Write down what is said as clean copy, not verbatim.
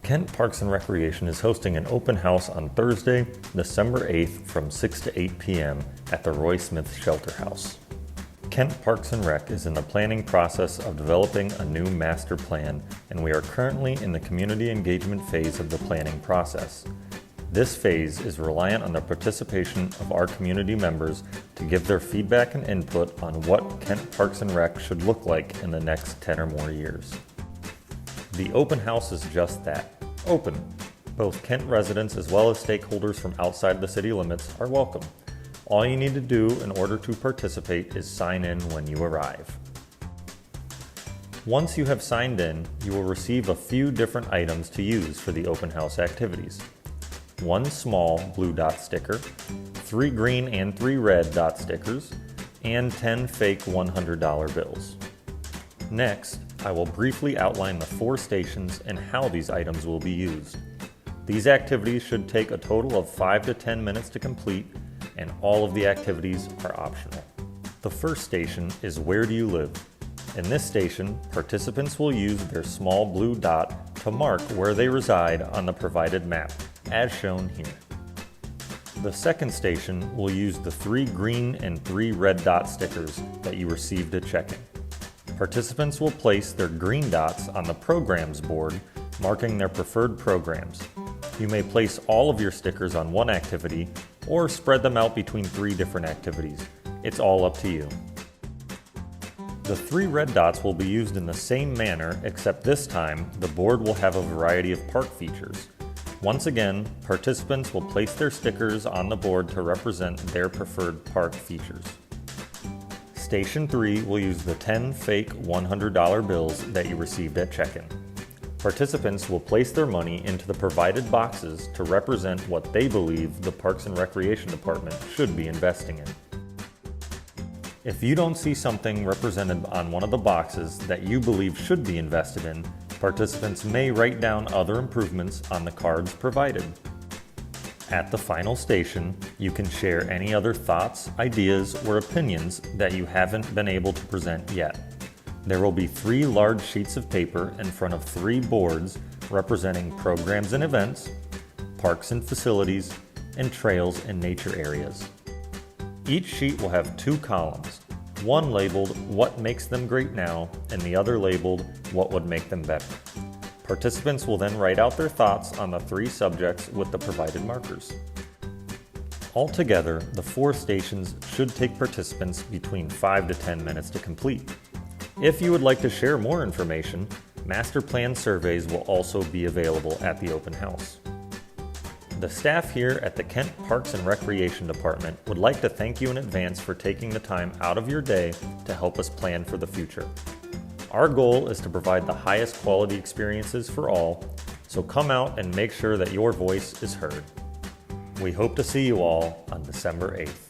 Kent Parks and Recreation is hosting an open house on Thursday, December 8th from 6 to 8 p.m. at the Roy Smith Shelter House. Kent Parks and Rec is in the planning process of developing a new master plan, and we are currently in the community engagement phase of the planning process. This phase is reliant on the participation of our community members to give their feedback and input on what Kent Parks and Rec should look like in the next 10 or more years. The open house is just that, open. Both Kent residents as well as stakeholders from outside the city limits are welcome. All you need to do in order to participate is sign in when you arrive. Once you have signed in, you will receive a few different items to use for the open house activities. 1 small blue dot sticker, 3 green and 3 red dot stickers, and 10 fake $100 bills. Next, I will briefly outline the 4 stations and how these items will be used. These activities should take a total of 5 to 10 minutes to complete, and all of the activities are optional. The first station is Where Do You Live? In this station, participants will use their small blue dot to mark where they reside on the provided map, as shown here. The second station will use the 3 green and 3 red dot stickers that you received at check-in. Participants will place their green dots on the programs board, marking their preferred programs. You may place all of your stickers on one activity or spread them out between 3 different activities. It's all up to you. The 3 red dots will be used in the same manner, except this time the board will have a variety of park features. Once again, participants will place their stickers on the board to represent their preferred park features. Station 3 will use the 10 fake $100 bills that you received at check-in. Participants will place their money into the provided boxes to represent what they believe the Parks and Recreation Department should be investing in. If you don't see something represented on one of the boxes that you believe should be invested in, participants may write down other improvements on the cards provided. At the final station, you can share any other thoughts, ideas, or opinions that you haven't been able to present yet. There will be 3 large sheets of paper in front of 3 boards representing programs and events, parks and facilities, and trails and nature areas. Each sheet will have 2 columns, one labeled What Makes Them Great Now, and the other labeled What Would Make Them Better. Participants will then write out their thoughts on the 3 subjects with the provided markers. Altogether, the 4 stations should take participants between 5 to 10 minutes to complete. If you would like to share more information, master plan surveys will also be available at the open house. The staff here at the Kent Parks and Recreation Department would like to thank you in advance for taking the time out of your day to help us plan for the future. Our goal is to provide the highest quality experiences for all, so come out and make sure that your voice is heard. We hope to see you all on December 8th.